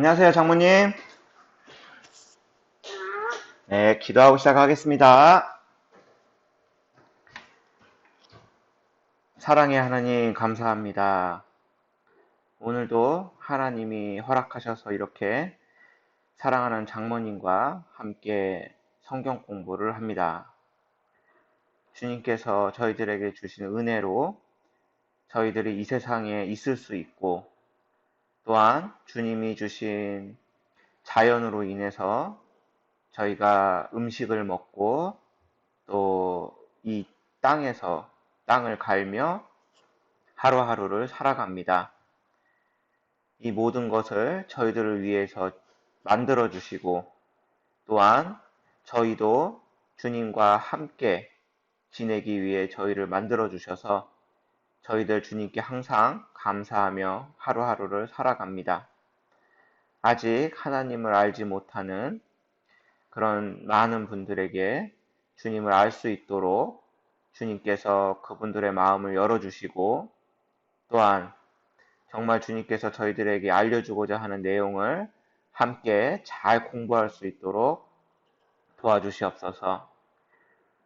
안녕하세요, 장모님. 네, 기도하고 시작하겠습니다. 사랑의 하나님, 감사합니다. 오늘도 하나님이 허락하셔서 이렇게 사랑하는 장모님과 함께 성경 공부를 합니다. 주님께서 저희들에게 주신 은혜로 저희들이 이 세상에 있을 수 있고, 또한 주님이 주신 자연으로 인해서 저희가 음식을 먹고 또 이 땅에서 땅을 갈며 하루하루를 살아갑니다. 이 모든 것을 저희들을 위해서 만들어 주시고 또한 저희도 주님과 함께 지내기 위해 저희를 만들어 주셔서 저희들 주님께 항상 감사하며 하루하루를 살아갑니다. 아직 하나님을 알지 못하는 그런 많은 분들에게 주님을 알 수 있도록 주님께서 그분들의 마음을 열어주시고 또한 정말 주님께서 저희들에게 알려주고자 하는 내용을 함께 잘 공부할 수 있도록 도와주시옵소서.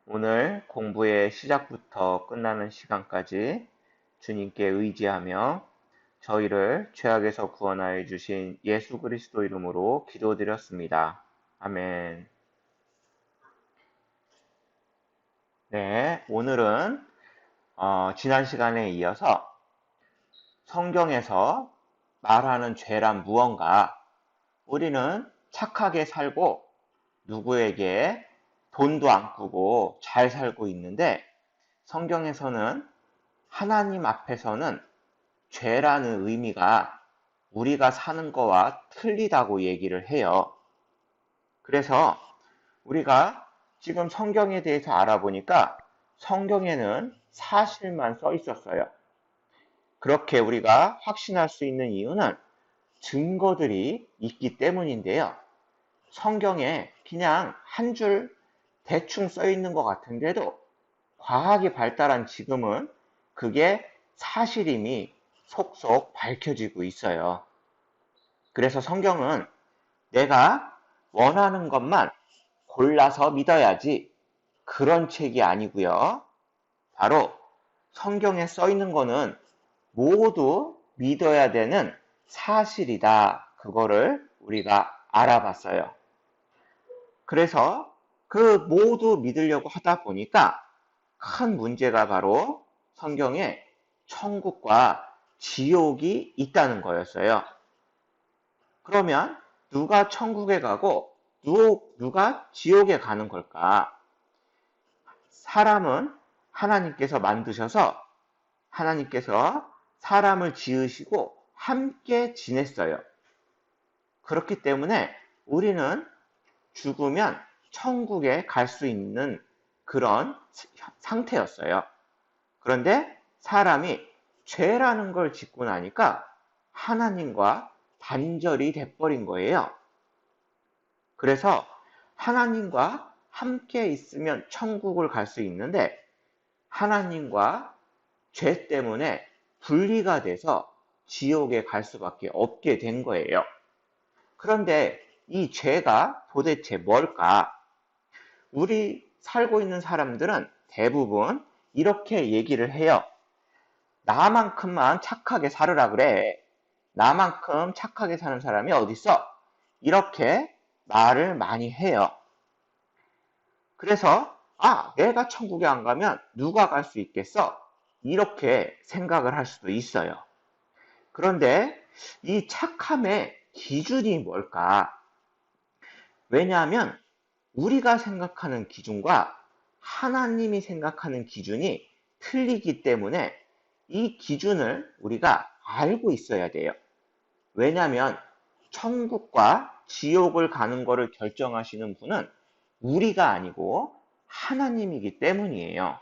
오늘 공부의 시작부터 끝나는 시간까지 주님께 의지하며 저희를 죄악에서 구원하여 주신 예수 그리스도 이름으로 기도드렸습니다. 아멘. 네, 오늘은 지난 시간에 이어서 성경에서 말하는 죄란 무언가, 우리는 착하게 살고 누구에게 돈도 안 꾸고 잘 살고 있는데 성경에서는 하나님 앞에서는 죄라는 의미가 우리가 사는 거와 틀리다고 얘기를 해요. 그래서 우리가 지금 성경에 대해서 알아보니까 성경에는 사실만 써 있었어요. 그렇게 우리가 확신할 수 있는 이유는 증거들이 있기 때문인데요. 성경에 그냥 한 줄 대충 써 있는 것 같은데도 과학이 발달한 지금은 그게 사실임이 속속 밝혀지고 있어요. 그래서 성경은 내가 원하는 것만 골라서 믿어야지 그런 책이 아니고요. 바로 성경에 써 있는 거는 모두 믿어야 되는 사실이다. 그거를 우리가 알아봤어요. 그래서 그 모두 믿으려고 하다 보니까 큰 문제가 바로 성경에 천국과 지옥이 있다는 거였어요. 그러면 누가 천국에 가고 누가 지옥에 가는 걸까? 사람은 하나님께서 만드셔서 하나님께서 사람을 지으시고 함께 지냈어요. 그렇기 때문에 우리는 죽으면 천국에 갈 수 있는 그런 상태였어요. 그런데 사람이 죄라는 걸 짓고 나니까 하나님과 단절이 돼버린 거예요. 그래서 하나님과 함께 있으면 천국을 갈 수 있는데 하나님과 죄 때문에 분리가 돼서 지옥에 갈 수밖에 없게 된 거예요. 그런데 이 죄가 도대체 뭘까? 우리 살고 있는 사람들은 대부분 이렇게 얘기를 해요. 나만큼만 착하게 살으라 그래. 나만큼 착하게 사는 사람이 어딨어? 이렇게 말을 많이 해요. 그래서 내가 천국에 안 가면 누가 갈 수 있겠어? 이렇게 생각을 할 수도 있어요. 그런데 이 착함의 기준이 뭘까? 왜냐하면 우리가 생각하는 기준과 하나님이 생각하는 기준이 틀리기 때문에 이 기준을 우리가 알고 있어야 돼요. 왜냐하면 천국과 지옥을 가는 것을 결정하시는 분은 우리가 아니고 하나님이기 때문이에요.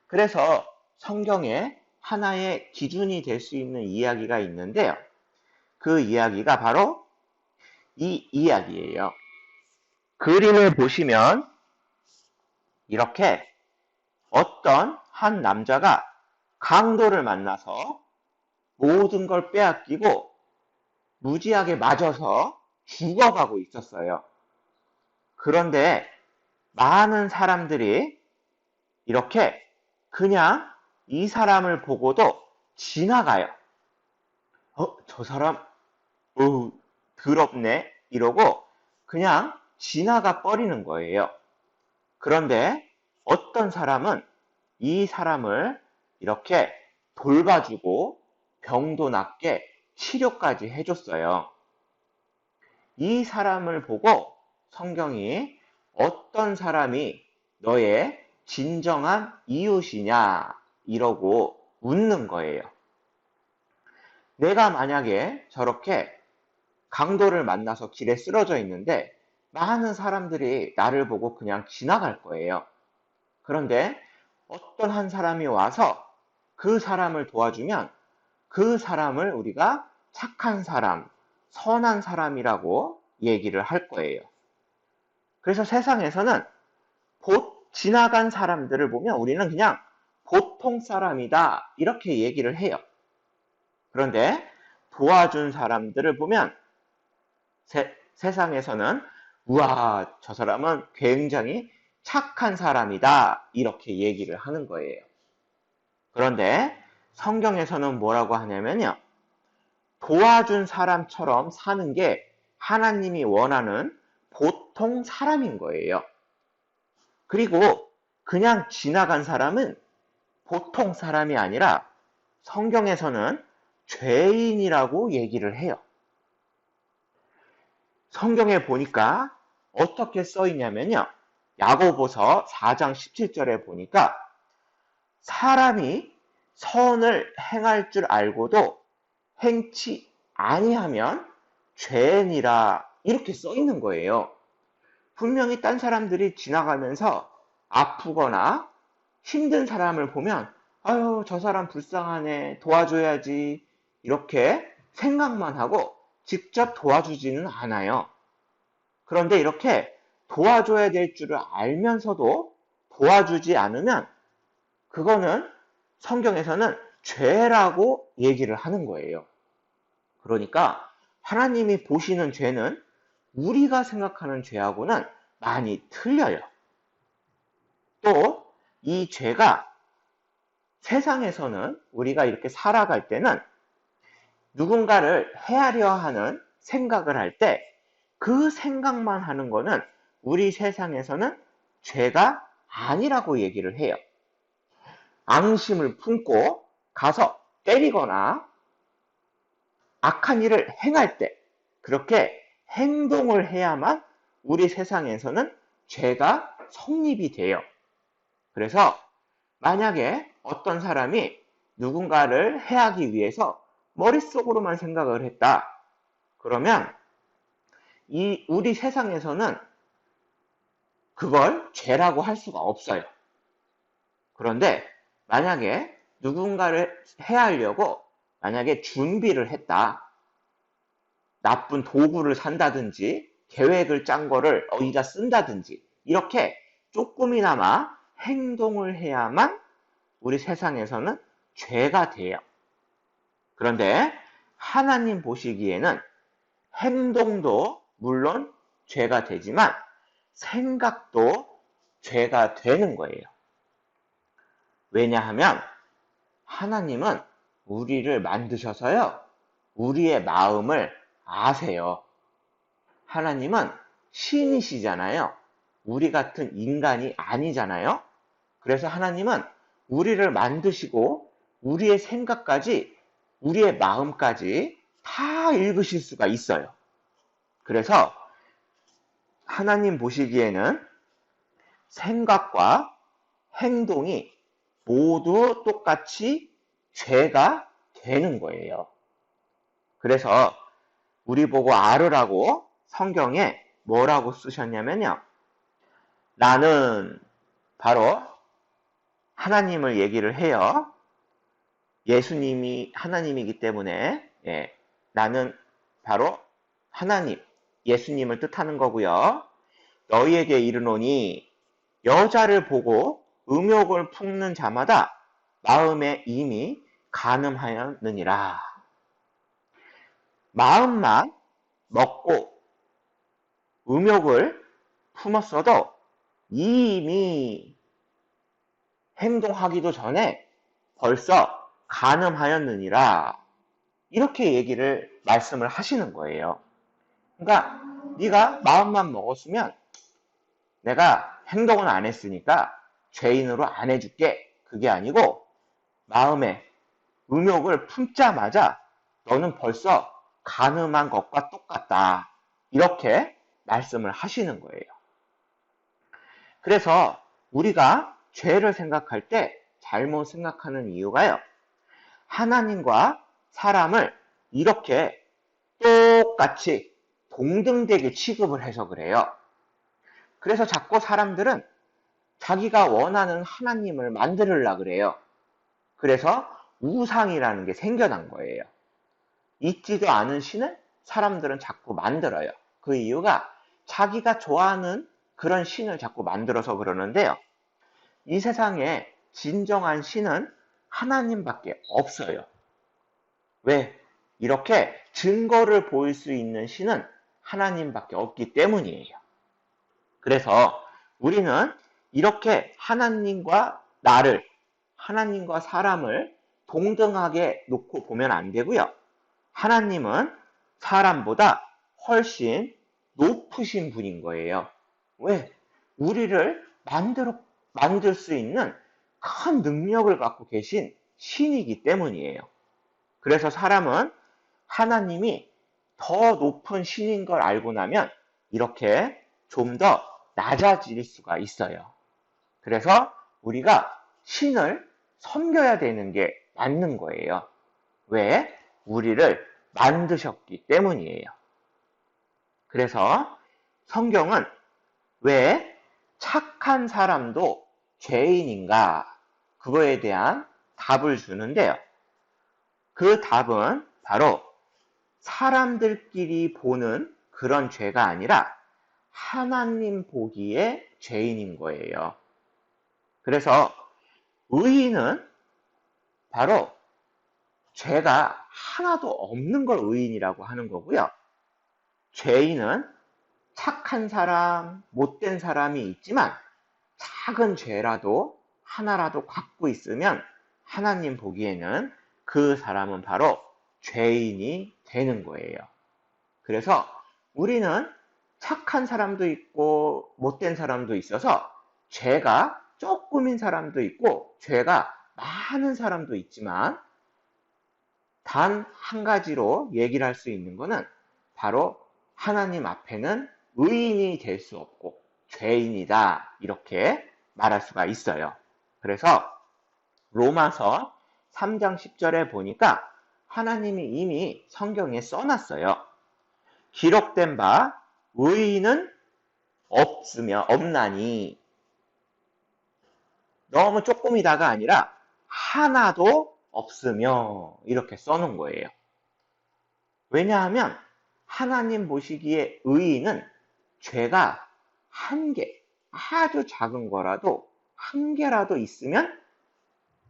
그래서 성경에 하나의 기준이 될 수 있는 이야기가 있는데요. 그 이야기가 바로 이 이야기예요. 그림을 보시면 이렇게 어떤 한 남자가 강도를 만나서 모든 걸 빼앗기고 무지하게 맞아서 죽어가고 있었어요. 그런데 많은 사람들이 이렇게 그냥 이 사람을 보고도 지나가요. 저 사람, 더럽네? 이러고 그냥 지나가 버리는 거예요. 그런데 어떤 사람은 이 사람을 이렇게 돌봐주고 병도 낫게 치료까지 해줬어요. 이 사람을 보고 성경이 어떤 사람이 너의 진정한 이웃이냐 이러고 묻는 거예요. 내가 만약에 저렇게 강도를 만나서 길에 쓰러져 있는데 많은 사람들이 나를 보고 그냥 지나갈 거예요. 그런데 어떤 한 사람이 와서 그 사람을 도와주면 그 사람을 우리가 착한 사람, 선한 사람이라고 얘기를 할 거예요. 그래서 세상에서는 지나간 사람들을 보면 우리는 그냥 보통 사람이다 이렇게 얘기를 해요. 그런데 도와준 사람들을 보면 세상에서는 우와, 저 사람은 굉장히 착한 사람이다 이렇게 얘기를 하는 거예요. 그런데 성경에서는 뭐라고 하냐면요. 도와준 사람처럼 사는 게 하나님이 원하는 보통 사람인 거예요. 그리고 그냥 지나간 사람은 보통 사람이 아니라 성경에서는 죄인이라고 얘기를 해요. 성경에 보니까 어떻게 써 있냐면요. 야고보서 4장 17절에 보니까 사람이 선을 행할 줄 알고도 행치 아니하면 죄인이라 이렇게 써 있는 거예요. 분명히 딴 사람들이 지나가면서 아프거나 힘든 사람을 보면 아유, 저 사람 불쌍하네, 도와줘야지 이렇게 생각만 하고 직접 도와주지는 않아요. 그런데 이렇게 도와줘야 될 줄을 알면서도 도와주지 않으면 그거는 성경에서는 죄라고 얘기를 하는 거예요. 그러니까 하나님이 보시는 죄는 우리가 생각하는 죄하고는 많이 틀려요. 또 이 죄가 세상에서는 우리가 이렇게 살아갈 때는 누군가를 해하려 하는 생각을 할 때 그 생각만 하는 거는 우리 세상에서는 죄가 아니라고 얘기를 해요. 앙심을 품고 가서 때리거나 악한 일을 행할 때 그렇게 행동을 해야만 우리 세상에서는 죄가 성립이 돼요. 그래서 만약에 어떤 사람이 누군가를 해하기 위해서 머릿속으로만 생각을 했다. 그러면 우리 세상에서는 그걸 죄라고 할 수가 없어요. 그런데 만약에 누군가를 해하려고 만약에 준비를 했다. 나쁜 도구를 산다든지 계획을 짠 거를 어디다 쓴다든지 이렇게 조금이나마 행동을 해야만 우리 세상에서는 죄가 돼요. 그런데 하나님 보시기에는 행동도 물론 죄가 되지만 생각도 죄가 되는 거예요. 왜냐하면 하나님은 우리를 만드셔서요. 우리의 마음을 아세요. 하나님은 신이시잖아요. 우리 같은 인간이 아니잖아요. 그래서 하나님은 우리를 만드시고 우리의 생각까지 우리의 마음까지 다 읽으실 수가 있어요. 그래서 하나님 보시기에는 생각과 행동이 모두 똑같이 죄가 되는 거예요. 그래서 우리 보고 알으라고 성경에 뭐라고 쓰셨냐면요. 나는 바로 하나님을 얘기를 해요. 예수님이 하나님이기 때문에 나는 바로 하나님, 예수님을 뜻하는 거고요. 너희에게 이르노니 여자를 보고 음욕을 품는 자마다 마음에 이미 간음하였느니라. 마음만 먹고 음욕을 품었어도 이미 행동하기도 전에 벌써 간음하였느니라. 이렇게 말씀을 하시는 거예요. 그러니까 네가 마음만 먹었으면 내가 행동은 안 했으니까 죄인으로 안 해줄게. 그게 아니고 마음에 음욕을 품자마자 너는 벌써 간음한 것과 똑같다. 이렇게 말씀을 하시는 거예요. 그래서 우리가 죄를 생각할 때 잘못 생각하는 이유가요. 하나님과 사람을 이렇게 똑같이 동등되게 취급을 해서 그래요. 그래서 자꾸 사람들은 자기가 원하는 하나님을 만들으려고 그래요. 그래서 우상이라는 게 생겨난 거예요. 있지도 않은 신을 사람들은 자꾸 만들어요. 그 이유가 자기가 좋아하는 그런 신을 자꾸 만들어서 그러는데요. 이 세상에 진정한 신은 하나님밖에 없어요. 왜? 이렇게 증거를 보일 수 있는 신은 하나님밖에 없기 때문이에요. 그래서 우리는 이렇게 하나님과 사람을 동등하게 놓고 보면 안 되고요. 하나님은 사람보다 훨씬 높으신 분인 거예요. 왜? 우리를 만들 수 있는 큰 능력을 갖고 계신 신이기 때문이에요. 그래서 사람은 하나님이 더 높은 신인 걸 알고 나면 이렇게 좀 더 낮아질 수가 있어요. 그래서 우리가 신을 섬겨야 되는 게 맞는 거예요. 왜? 우리를 만드셨기 때문이에요. 그래서 성경은 왜 착한 사람도 죄인인가? 그거에 대한 답을 주는데요. 그 답은 바로 사람들끼리 보는 그런 죄가 아니라 하나님 보기에 죄인인 거예요. 그래서 의인은 바로 죄가 하나도 없는 걸 의인이라고 하는 거고요. 죄인은 착한 사람, 못된 사람이 있지만 작은 죄라도 하나라도 갖고 있으면 하나님 보기에는 그 사람은 바로 죄인이 되는 거예요. 그래서 우리는 착한 사람도 있고 못된 사람도 있어서 죄가 조금인 사람도 있고 죄가 많은 사람도 있지만 단 한 가지로 얘기를 할 수 있는 것은 바로 하나님 앞에는 의인이 될 수 없고 죄인이다 이렇게 말할 수가 있어요. 그래서 로마서 3장 10절에 보니까 하나님이 이미 성경에 써놨어요. 기록된 바 의인은 없나니 너무 조금이다가 아니라 하나도 없으며 이렇게 써놓은 거예요. 왜냐하면 하나님 보시기에 의인은 죄가 한 개, 아주 작은 거라도 한 개라도 있으면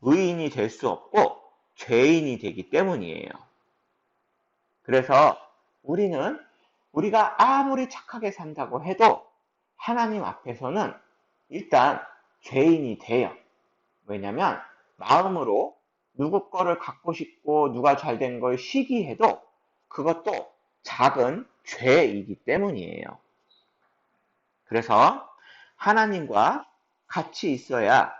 의인이 될 수 없고 죄인이 되기 때문이에요. 그래서 우리가 아무리 착하게 산다고 해도 하나님 앞에서는 일단 죄인이 돼요. 왜냐면 마음으로 누구 거를 갖고 싶고 누가 잘된 걸 시기해도 그것도 작은 죄이기 때문이에요. 그래서 하나님과 같이 있어야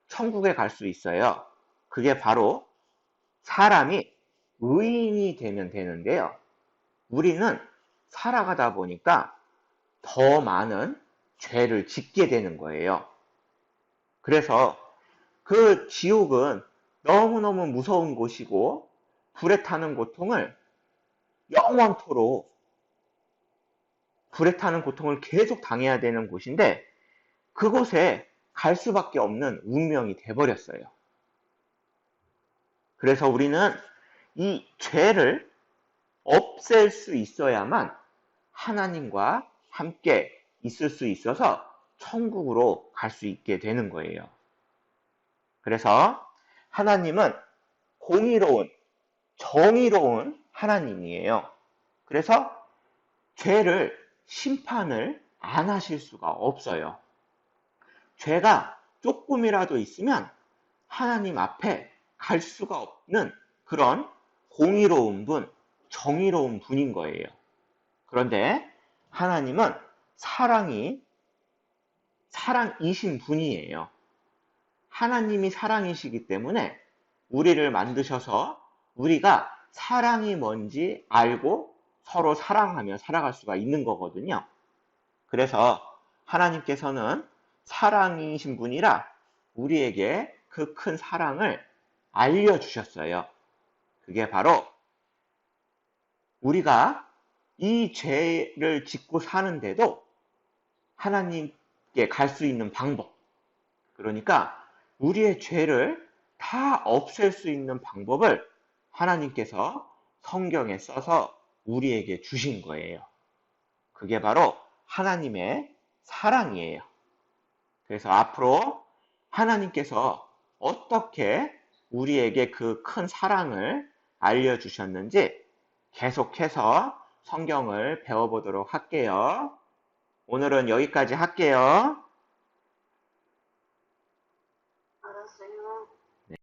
천국에 갈 수 있어요. 그게 바로 사람이 의인이 되면 되는데요. 우리는 살아가다 보니까 더 많은 죄를 짓게 되는 거예요. 그래서 그 지옥은 너무너무 무서운 곳이고 불에 타는 고통을 영원토록 불에 타는 고통을 계속 당해야 되는 곳인데 그곳에 갈 수밖에 없는 운명이 돼버렸어요. 그래서 우리는 이 죄를 없앨 수 있어야만 하나님과 함께 있을 수 있어서 천국으로 갈 수 있게 되는 거예요. 그래서 하나님은 공의로운, 정의로운 하나님이에요. 그래서 죄를 심판을 안 하실 수가 없어요. 죄가 조금이라도 있으면 하나님 앞에 갈 수가 없는 그런 공의로운 분, 정의로운 분인 거예요. 그런데 하나님은 사랑이신 분이에요. 하나님이 사랑이시기 때문에 우리를 만드셔서 우리가 사랑이 뭔지 알고 서로 사랑하며 살아갈 수가 있는 거거든요. 그래서 하나님께서는 사랑이신 분이라 우리에게 그 큰 사랑을 알려주셨어요. 그게 바로 우리가 이 죄를 짓고 사는데도 하나님께 갈 수 있는 방법, 그러니까 우리의 죄를 다 없앨 수 있는 방법을 하나님께서 성경에 써서 우리에게 주신 거예요. 그게 바로 하나님의 사랑이에요. 그래서 앞으로 하나님께서 어떻게 우리에게 그 큰 사랑을 알려주셨는지 계속해서 성경을 배워보도록 할게요. 오늘은 여기까지 할게요.